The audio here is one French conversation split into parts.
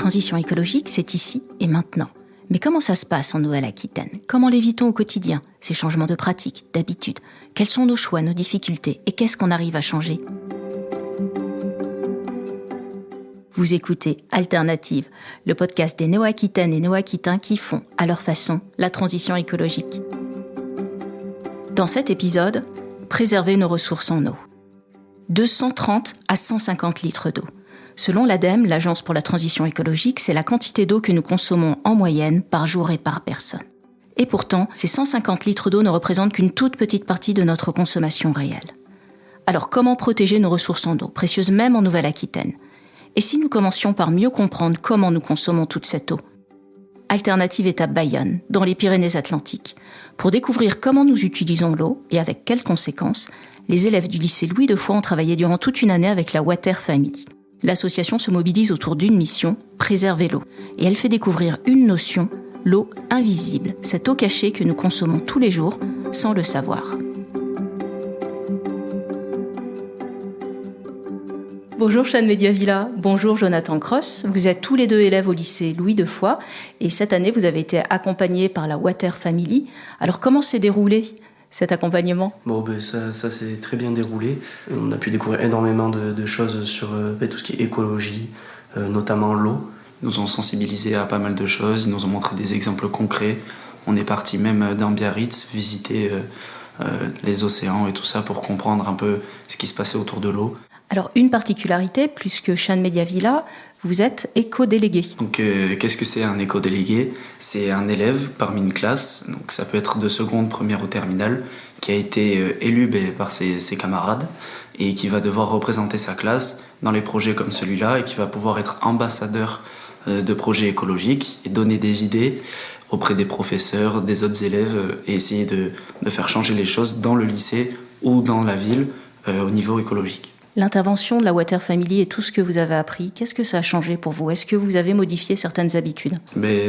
transition écologique, c'est ici et maintenant. Mais comment ça se passe en Nouvelle-Aquitaine ? Comment l'évitons au quotidien, ces changements de pratiques, d'habitudes ? Quels sont nos choix, nos difficultés ? Et qu'est-ce qu'on arrive à changer ? Vous écoutez Alternative, le podcast des Néo-Aquitaines et Néo-Aquitains qui font, à leur façon, la transition écologique. Dans cet épisode, préserver nos ressources en eau. De 130 à 150 litres d'eau. Selon l'ADEME, l'Agence pour la transition écologique, c'est la quantité d'eau que nous consommons en moyenne par jour et par personne. Et pourtant, ces 150 litres d'eau ne représentent qu'une toute petite partie de notre consommation réelle. Alors comment protéger nos ressources en eau, précieuses même en Nouvelle-Aquitaine ? Et si nous commencions par mieux comprendre comment nous consommons toute cette eau ? Alternative est à Bayonne, dans les Pyrénées-Atlantiques. Pour découvrir comment nous utilisons l'eau et avec quelles conséquences, les élèves du lycée Louis de Foix ont travaillé durant toute une année avec la Water Family. L'association se mobilise autour d'une mission, préserver l'eau. Et elle fait découvrir une notion, l'eau invisible, cette eau cachée que nous consommons tous les jours sans le savoir. Bonjour Chane Mediavilla, bonjour Jonathan Cross. Vous êtes tous les deux élèves au lycée Louis de Foix et cette année vous avez été accompagnés par la Water Family. Alors comment s'est déroulé cet accompagnement ? Ça s'est très bien déroulé. On a pu découvrir énormément de choses sur tout ce qui est écologie, notamment l'eau. Ils nous ont sensibilisés à pas mal de choses, ils nous ont montré des exemples concrets. On est parti même dans Biarritz visiter les océans et tout ça pour comprendre un peu ce qui se passait autour de l'eau. Alors une particularité, plus que Chane Mediavilla, vous êtes éco-délégué. Donc qu'est-ce que c'est un éco-délégué ? C'est un élève parmi une classe, donc ça peut être de seconde, première ou terminale, qui a été élu par ses camarades et qui va devoir représenter sa classe dans les projets comme celui-là et qui va pouvoir être ambassadeur de projets écologiques et donner des idées auprès des professeurs, des autres élèves et essayer de faire changer les choses dans le lycée ou dans la ville au niveau écologique. L'intervention de la Water Family et tout ce que vous avez appris, qu'est-ce que ça a changé pour vous ? Est-ce que vous avez modifié certaines habitudes ?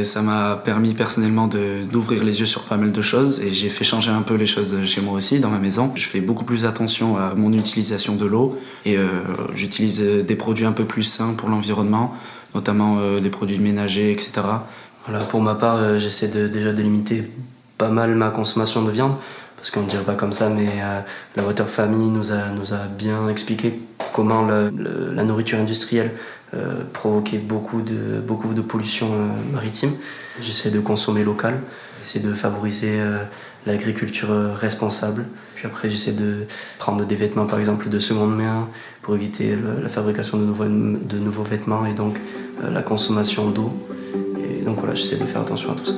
Ça m'a permis personnellement d'ouvrir les yeux sur pas mal de choses et j'ai fait changer un peu les choses chez moi aussi, dans ma maison. Je fais beaucoup plus attention à mon utilisation de l'eau et j'utilise des produits un peu plus sains pour l'environnement, notamment des produits ménagers, etc. Voilà, pour ma part, j'essaie déjà de limiter pas mal ma consommation de viande. Parce qu'on ne dirait pas comme ça, mais la Water Family nous a bien expliqué comment la nourriture industrielle provoquait beaucoup de pollution maritime. J'essaie de consommer local, j'essaie de favoriser l'agriculture responsable. Puis après, j'essaie de prendre des vêtements, par exemple, de seconde main pour éviter la fabrication de nouveaux vêtements et donc la consommation d'eau. Et donc voilà, j'essaie de faire attention à tout ça.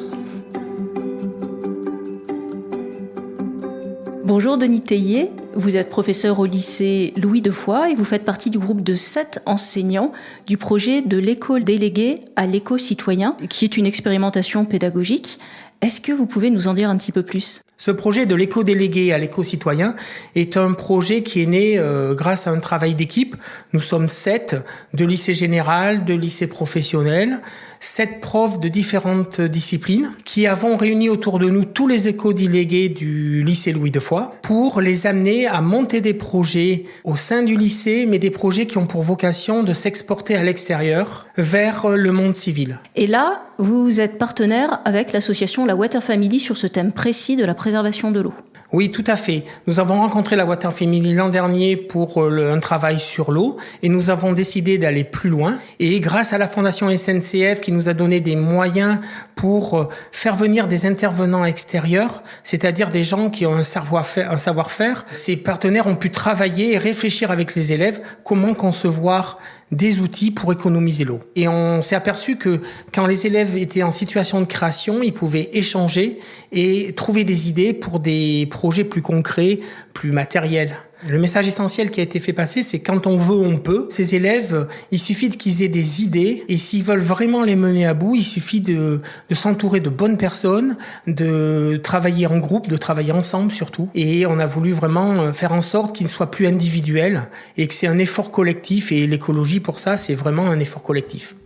Bonjour Denis Théier, vous êtes professeur au lycée Louis de Foix et vous faites partie du groupe de 7 enseignants du projet de l'éco-délégué à l'éco-citoyen, qui est une expérimentation pédagogique. Est-ce que vous pouvez nous en dire un petit peu plus ? Ce projet de l'éco-délégué à l'éco-citoyen est un projet qui est né grâce à un travail d'équipe. Nous sommes 7 de lycée général, de lycée professionnel, 7 profs de différentes disciplines qui avons réuni autour de nous tous les éco-délégués du lycée Louis de Foix pour les amener à monter des projets au sein du lycée, mais des projets qui ont pour vocation de s'exporter à l'extérieur vers le monde civil. Et là, vous êtes partenaire avec l'association La Water Family sur ce thème précis de la préservation de l'eau. Oui, tout à fait. Nous avons rencontré la Water Family l'an dernier pour un travail sur l'eau et nous avons décidé d'aller plus loin. Et grâce à la Fondation SNCF qui nous a donné des moyens pour faire venir des intervenants extérieurs, c'est-à-dire des gens qui ont un savoir-faire, ces partenaires ont pu travailler et réfléchir avec les élèves comment concevoir des outils pour économiser l'eau. Et on s'est aperçu que quand les élèves étaient en situation de création, ils pouvaient échanger et trouver des idées pour des projets plus concrets, plus matériels. Le message essentiel qui a été fait passer, c'est quand on veut, on peut. Ces élèves, il suffit qu'ils aient des idées et s'ils veulent vraiment les mener à bout, il suffit de s'entourer de bonnes personnes, de travailler en groupe, de travailler ensemble surtout. Et on a voulu vraiment faire en sorte qu'ils ne soient plus individuels et que c'est un effort collectif et l'écologie pour ça, c'est vraiment un effort collectif.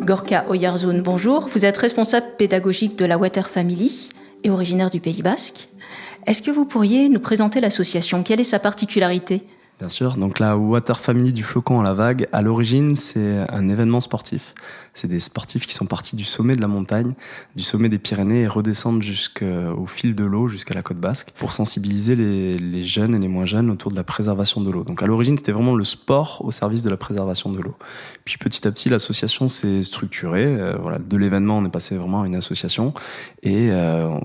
Gorka Oyarzun, bonjour. Vous êtes responsable pédagogique de la Water Family et originaire du Pays Basque. Est-ce que vous pourriez nous présenter l'association ? Quelle est sa particularité ? Bien sûr, donc la Water Family du Flocon à la Vague, à l'origine, c'est un événement sportif. C'est des sportifs qui sont partis du sommet de la montagne, du sommet des Pyrénées et redescendent jusqu'au fil de l'eau, jusqu'à la côte basque, pour sensibiliser les jeunes et les moins jeunes autour de la préservation de l'eau. Donc à l'origine, c'était vraiment le sport au service de la préservation de l'eau. Puis petit à petit, l'association s'est structurée. De l'événement, on est passé vraiment à une association. Et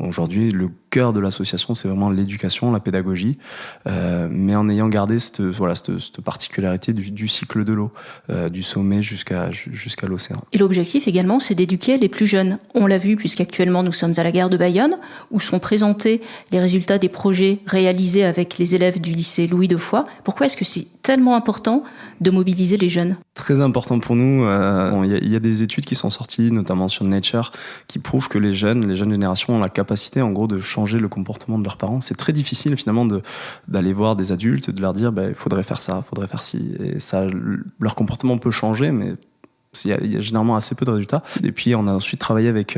aujourd'hui, le cœur de l'association, c'est vraiment l'éducation, la pédagogie, mais en ayant gardé cette particularité du cycle de l'eau, du sommet jusqu'à l'océan. Et l'objectif également, c'est d'éduquer les plus jeunes. On l'a vu puisqu'actuellement nous sommes à la gare de Bayonne, où sont présentés les résultats des projets réalisés avec les élèves du lycée Louis de Foix. Pourquoi est-ce que c'est tellement important de mobiliser les jeunes ? Très important pour nous. Il y a des études qui sont sorties, notamment sur Nature, qui prouvent que les jeunes générations ont la capacité, en gros, de changer le comportement de leurs parents. C'est très difficile, finalement, d'aller voir des adultes, de leur dire, il faudrait faire ça, faudrait faire ci. Et ça, leur comportement peut changer, mais il y a généralement assez peu de résultats. Et puis on a ensuite travaillé avec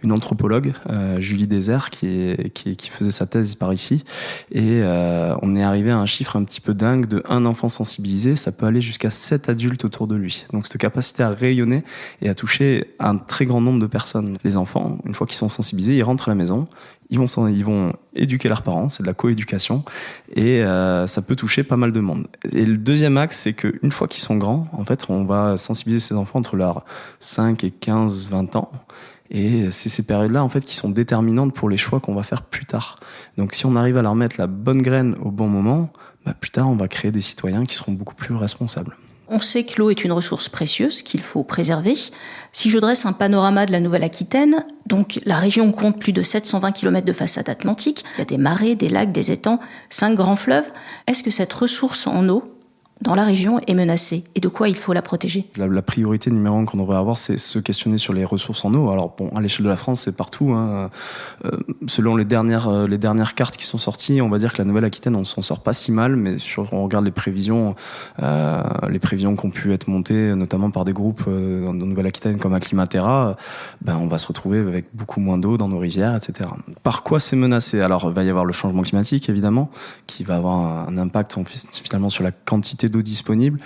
une anthropologue, Julie Désert, qui faisait sa thèse par ici. Et on est arrivé à un chiffre un petit peu dingue de 1 enfant sensibilisé, ça peut aller jusqu'à 7 adultes autour de lui. Donc cette capacité à rayonner et à toucher un très grand nombre de personnes. Les enfants, une fois qu'ils sont sensibilisés, ils rentrent à la maison, ils vont éduquer leurs parents, c'est de la coéducation, et ça peut toucher pas mal de monde. Et le deuxième axe, c'est qu'une fois qu'ils sont grands, en fait, on va sensibiliser ces enfants entre leurs 5 et 15, 20 ans, et c'est ces périodes-là, en fait, qui sont déterminantes pour les choix qu'on va faire plus tard. Donc si on arrive à leur mettre la bonne graine au bon moment, plus tard, on va créer des citoyens qui seront beaucoup plus responsables. On sait que l'eau est une ressource précieuse qu'il faut préserver. Si je dresse un panorama de la Nouvelle-Aquitaine, donc la région compte plus de 720 km de façade atlantique, il y a des marais, des lacs, des étangs, 5 grands fleuves. Est-ce que cette ressource en eau dans la région est menacée et de quoi il faut la protéger ? La priorité numéro 1 qu'on devrait avoir, c'est se questionner sur les ressources en eau. Alors à l'échelle de la France, c'est partout. Selon les dernières cartes qui sont sorties, on va dire que la Nouvelle-Aquitaine, on s'en sort pas si mal, mais on regarde les prévisions qui ont pu être montées, notamment par des groupes en Nouvelle-Aquitaine comme Aclimatera, on va se retrouver avec beaucoup moins d'eau dans nos rivières, etc. Par quoi c'est menacé ? Alors, il va y avoir le changement climatique, évidemment, qui va avoir un impact finalement sur la quantité d'eau disponible,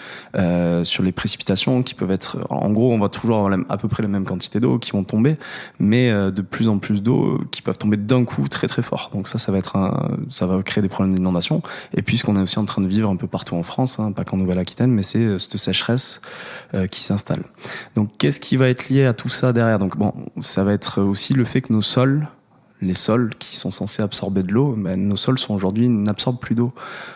sur les précipitations qui peuvent être, en gros, on va toujours avoir à peu près la même quantité d'eau qui vont tomber, mais de plus en plus d'eau qui peuvent tomber d'un coup très très fort. Donc ça va créer des problèmes d'inondation. Et puis ce qu'on est aussi en train de vivre un peu partout en France, pas qu'en Nouvelle-Aquitaine, mais c'est cette sécheresse qui s'installe. Donc qu'est-ce qui va être lié à tout ça derrière ? Donc ça va être aussi le fait que nos sols, les sols qui sont censés absorber de l'eau, nos sols aujourd'hui n'absorbent plus d'eau,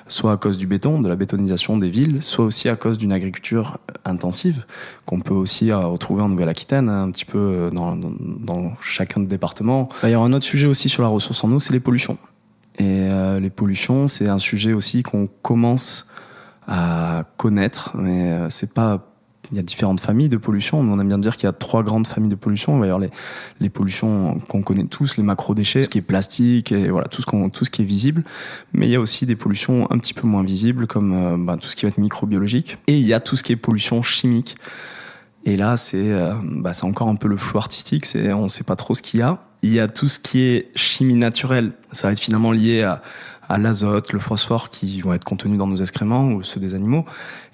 soit à cause du béton, de la bétonisation des villes, soit aussi à cause d'une agriculture intensive qu'on peut aussi retrouver en Nouvelle-Aquitaine, un petit peu dans chacun des départements. Il y aura un autre sujet aussi sur la ressource en eau, c'est les pollutions. Et les pollutions, c'est un sujet aussi qu'on commence à connaître, mais c'est pas... Il y a différentes familles de pollution. On aime bien dire qu'il y a 3 grandes familles de pollution. Il va y avoir les pollutions qu'on connaît tous, les macrodéchets, tout ce qui est plastique, et voilà, tout ce qui est visible. Mais il y a aussi des pollutions un petit peu moins visibles, comme tout ce qui va être microbiologique. Et il y a tout ce qui est pollution chimique. Et là, c'est encore un peu le flou artistique. On ne sait pas trop ce qu'il y a. Il y a tout ce qui est chimie naturelle. Ça va être finalement lié à l'azote, le phosphore qui vont être contenus dans nos excréments ou ceux des animaux,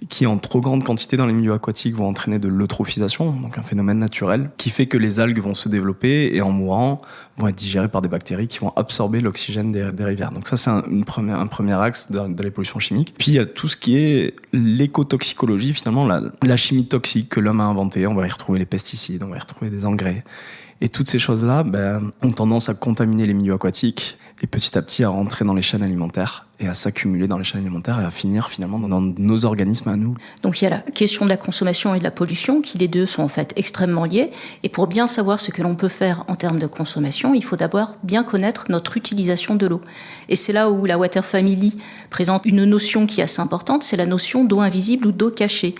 qui en trop grande quantité dans les milieux aquatiques vont entraîner de l'eutrophisation, donc un phénomène naturel, qui fait que les algues vont se développer et en mourant vont être digérées par des bactéries qui vont absorber l'oxygène des rivières. Donc ça, c'est un premier axe de la pollution chimique. Puis il y a tout ce qui est l'écotoxicologie, finalement la chimie toxique que l'homme a inventée. On va y retrouver les pesticides, on va y retrouver des engrais. Et toutes ces choses-là ont tendance à contaminer les milieux aquatiques et petit à petit à rentrer dans les chaînes alimentaires et à s'accumuler dans les chaînes alimentaires et à finir finalement dans nos organismes à nous. Donc il y a la question de la consommation et de la pollution, qui les deux sont en fait extrêmement liés. Et pour bien savoir ce que l'on peut faire en termes de consommation, il faut d'abord bien connaître notre utilisation de l'eau. Et c'est là où la Water Family présente une notion qui est assez importante, c'est la notion d'eau invisible ou d'eau cachée,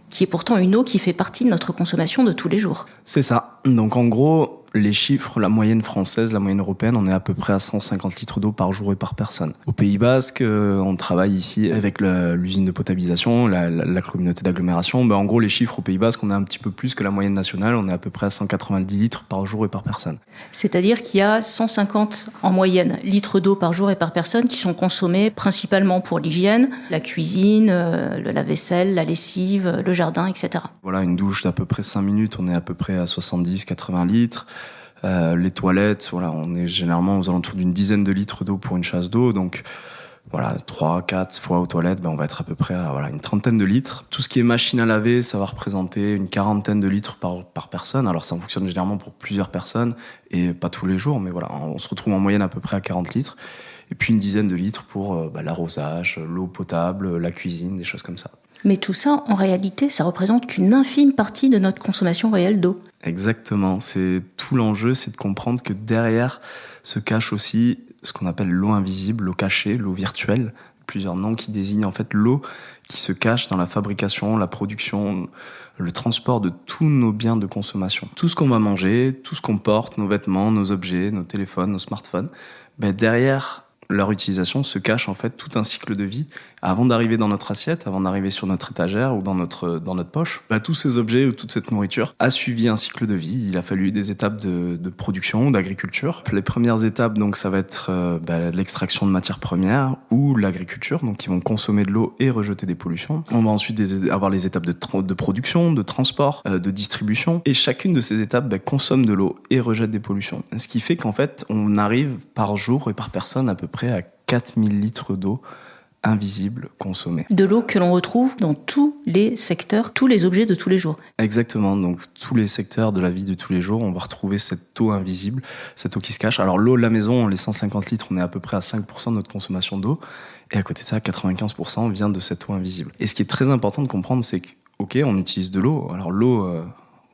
qui est pourtant une eau qui fait partie de notre consommation de tous les jours. C'est ça. Donc en gros, les chiffres, la moyenne française, la moyenne européenne, on est à peu près à 150 litres d'eau par jour et par personne. Au Pays Basque, on travaille ici avec l'usine de potabilisation, la communauté d'agglomération. En gros, les chiffres au Pays Basque, on est un petit peu plus que la moyenne nationale, on est à peu près à 190 litres par jour et par personne. C'est-à-dire qu'il y a 150 en moyenne litres d'eau par jour et par personne qui sont consommés principalement pour l'hygiène, la cuisine, le lave-vaisselle, la lessive, le jardin, etc. Voilà, une douche d'à peu près 5 minutes, on est à peu près à 70-80 litres. Les toilettes, voilà, on est généralement aux alentours d'une dizaine de litres d'eau pour une chasse d'eau, donc voilà, 3-4 fois aux toilettes, on va être à peu près à une trentaine de litres. Tout ce qui est machine à laver, ça va représenter une quarantaine de litres par personne. Alors ça fonctionne généralement pour plusieurs personnes et pas tous les jours, mais voilà, on se retrouve en moyenne à peu près à 40 litres. Et puis une dizaine de litres pour l'arrosage, l'eau potable, la cuisine, des choses comme ça. Mais tout ça, en réalité, ça représente qu'une infime partie de notre consommation réelle d'eau. Exactement. C'est tout l'enjeu, c'est de comprendre que derrière se cache aussi ce qu'on appelle l'eau invisible, l'eau cachée, l'eau virtuelle. Plusieurs noms qui désignent en fait l'eau qui se cache dans la fabrication, la production, le transport de tous nos biens de consommation. Tout ce qu'on va manger, tout ce qu'on porte, nos vêtements, nos objets, nos téléphones, nos smartphones, derrière leur utilisation se cache en fait tout un cycle de vie avant d'arriver dans notre assiette, avant d'arriver sur notre étagère ou dans notre poche. Tous ces objets ou toute cette nourriture a suivi un cycle de vie. Il a fallu des étapes de production, d'agriculture. Les premières étapes, donc, ça va être l'extraction de matières premières ou l'agriculture, donc qui vont consommer de l'eau et rejeter des pollutions. On va ensuite avoir les étapes de production, de transport, de distribution. Et chacune de ces étapes consomme de l'eau et rejette des pollutions. Ce qui fait qu'en fait, on arrive par jour et par personne à peu près à 4000 litres d'eau invisible consommée. De l'eau que l'on retrouve dans tous les secteurs, tous les objets de tous les jours. Exactement, donc tous les secteurs de la vie de tous les jours, on va retrouver cette eau invisible, cette eau qui se cache. Alors l'eau de la maison, les 150 litres, on est à peu près à 5% de notre consommation d'eau, et à côté de ça, 95% vient de cette eau invisible. Et ce qui est très important de comprendre, c'est que, ok, on utilise de l'eau, alors l'eau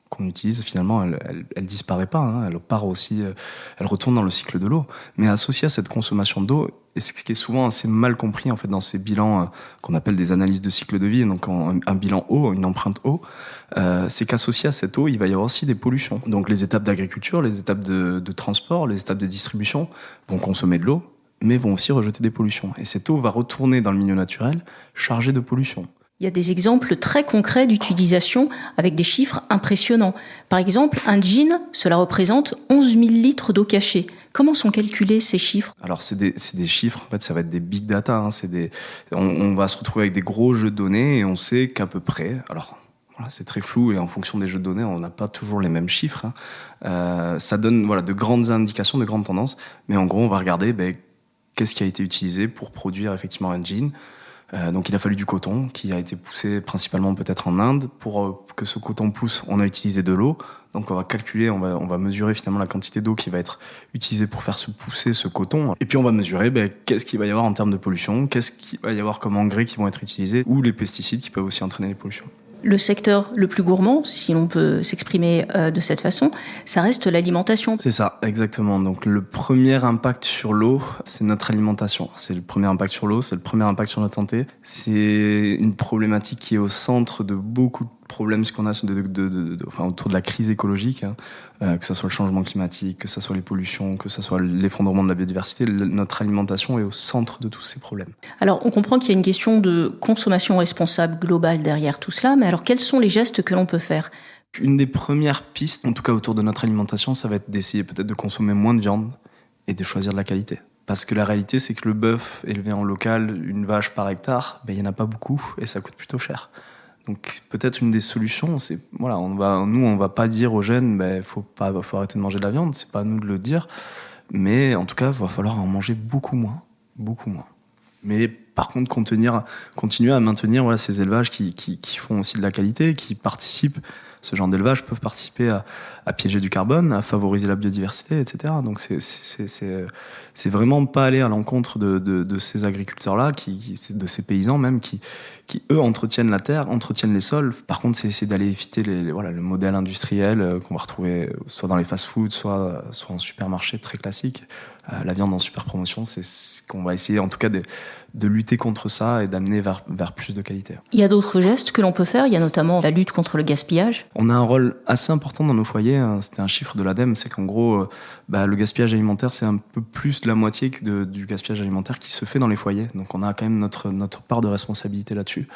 qu'on utilise, finalement, elle disparaît pas, elle part aussi, elle retourne dans le cycle de l'eau. Mais associé à cette consommation d'eau, et ce qui est souvent assez mal compris en fait dans ces bilans qu'on appelle des analyses de cycle de vie, donc un bilan eau, une empreinte eau, c'est qu'associé à cette eau, il va y avoir aussi des pollutions. Donc les étapes d'agriculture, les étapes de transport, les étapes de distribution vont consommer de l'eau, mais vont aussi rejeter des pollutions. Et cette eau va retourner dans le milieu naturel chargée de pollutions. Il y a des exemples très concrets d'utilisation avec des chiffres impressionnants. Par exemple, un jean, cela représente 11 000 litres d'eau cachée. Comment sont calculés ces chiffres ? Alors c'est des chiffres, en fait ça va être des big data, on va se retrouver avec des gros jeux de données et on sait qu'à peu près, alors voilà, c'est très flou et en fonction des jeux de données on n'a pas toujours les mêmes chiffres, ça donne de grandes indications, de grandes tendances, mais en gros on va regarder qu'est-ce qui a été utilisé pour produire effectivement un jean. Donc il a fallu du coton qui a été poussé principalement peut-être en Inde. Pour que ce coton pousse, on a utilisé de l'eau. Donc on va calculer, on va mesurer finalement la quantité d'eau qui va être utilisée pour faire se pousser ce coton. Et puis on va mesurer qu'est-ce qu'il va y avoir en termes de pollution, qu'est-ce qu'il va y avoir comme engrais qui vont être utilisés ou les pesticides qui peuvent aussi entraîner les pollutions. Le secteur le plus gourmand, si l'on peut s'exprimer de cette façon, ça reste l'alimentation. C'est ça, exactement. Donc le premier impact sur l'eau, c'est notre alimentation. C'est le premier impact sur l'eau, c'est le premier impact sur notre santé. C'est une problématique qui est au centre de beaucoup de problèmes qu'on a autour de la crise écologique, que ce soit le changement climatique, que ce soit les pollutions, que ce soit l'effondrement de la biodiversité. Notre alimentation est au centre de tous ces problèmes. Alors on comprend qu'il y a une question de consommation responsable globale derrière tout cela, mais alors quels sont les gestes que l'on peut faire ? Une des premières pistes, en tout cas autour de notre alimentation, ça va être d'essayer peut-être de consommer moins de viande et de choisir de la qualité. Parce que la réalité, c'est que le bœuf élevé en local, une vache par hectare, il n'y en a pas beaucoup et ça coûte plutôt cher. Donc peut-être une des solutions, c'est on va pas dire aux jeunes faut arrêter de manger de la viande, c'est pas à nous de le dire, mais en tout cas, il va falloir en manger beaucoup moins. Mais par contre, continuer à maintenir ces élevages qui font aussi de la qualité, qui participent. Ce genre d'élevage peuvent participer à piéger du carbone, à favoriser la biodiversité, etc. Donc c'est vraiment pas aller à l'encontre de ces agriculteurs-là, de ces paysans même qui eux entretiennent la terre, entretiennent les sols. Par contre, c'est essayer d'aller éviter le modèle industriel qu'on va retrouver soit dans les fast-foods, soit en supermarché très classique. La viande en super promotion, c'est ce qu'on va essayer en tout cas de lutter contre ça et d'amener vers plus de qualité. Il y a d'autres gestes que l'on peut faire, il y a notamment la lutte contre le gaspillage. On a un rôle assez important dans nos foyers, c'était un chiffre de l'ADEME, c'est qu'en gros, le gaspillage alimentaire, c'est un peu plus de la moitié du gaspillage alimentaire qui se fait dans les foyers. Donc on a quand même notre part de responsabilité là-dessus.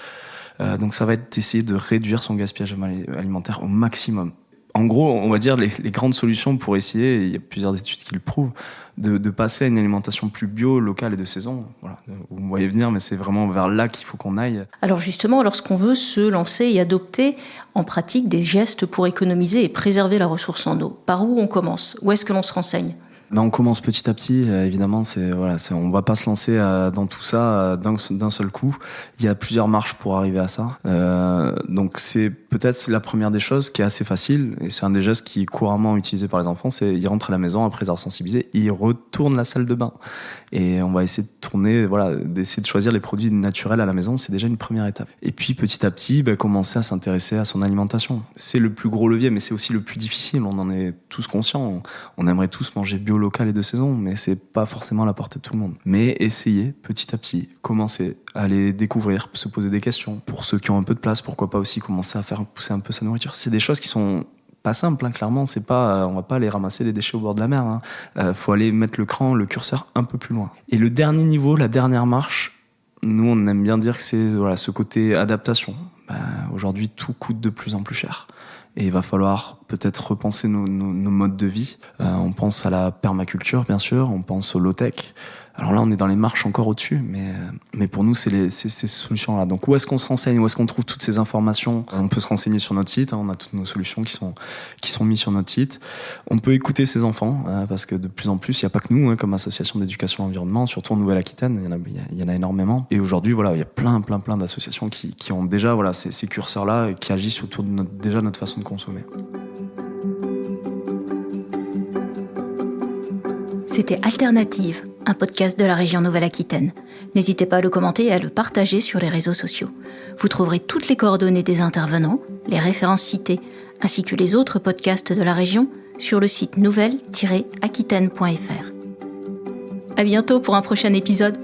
Donc ça va être d'essayer de réduire son gaspillage alimentaire au maximum. En gros, on va dire les grandes solutions pour essayer, et il y a plusieurs études qui le prouvent, de passer à une alimentation plus bio, locale et de saison. Voilà, vous me voyez venir, mais c'est vraiment vers là qu'il faut qu'on aille. Alors justement, lorsqu'on veut se lancer et adopter en pratique des gestes pour économiser et préserver la ressource en eau, par où on commence ? Où est-ce que l'on se renseigne ? On commence petit à petit, évidemment, on va pas se lancer dans tout ça d'un seul coup. Il y a plusieurs marches pour arriver à ça. Donc c'est peut-être la première des choses qui est assez facile, et c'est un des gestes qui est couramment utilisé par les enfants, c'est ils rentrent à la maison après les avoir sensibilisés, ils retournent la salle de bain. Et on va essayer d'essayer de choisir les produits naturels à la maison, c'est déjà une première étape. Et puis petit à petit, commencer à s'intéresser à son alimentation. C'est le plus gros levier, mais c'est aussi le plus difficile, on en est tous conscients. On aimerait tous manger bio, local et de saison, mais c'est pas forcément à la portée de tout le monde. Mais essayez petit à petit, commencer à aller découvrir, se poser des questions. Pour ceux qui ont un peu de place, pourquoi pas aussi commencer à faire pousser un peu sa nourriture. C'est des choses qui sont pas simple, clairement, c'est pas, on va pas aller ramasser les déchets au bord de la mer. Faut aller mettre le curseur un peu plus loin. Et le dernier niveau, la dernière marche, nous on aime bien dire que c'est ce côté adaptation. Aujourd'hui, tout coûte de plus en plus cher. Et il va falloir peut-être repenser nos modes de vie. On pense à la permaculture, bien sûr, on pense au low-tech. Alors là, on est dans les marches encore au-dessus, mais pour nous, c'est ces solutions-là. Donc, où est-ce qu'on se renseigne? Où est-ce qu'on trouve toutes ces informations? On peut se renseigner sur notre site. On a toutes nos solutions qui sont mises sur notre site. On peut écouter ses enfants, parce que de plus en plus, il n'y a pas que nous, comme association d'éducation à l'environnement, surtout en Nouvelle-Aquitaine, il y en a énormément. Et aujourd'hui, il y a plein d'associations qui ont déjà ces curseurs-là et qui agissent autour de notre façon de consommer. C'était Alternative, un podcast de la région Nouvelle-Aquitaine. N'hésitez pas à le commenter et à le partager sur les réseaux sociaux. Vous trouverez toutes les coordonnées des intervenants, les références citées, ainsi que les autres podcasts de la région sur le site nouvelle-aquitaine.fr. À bientôt pour un prochain épisode.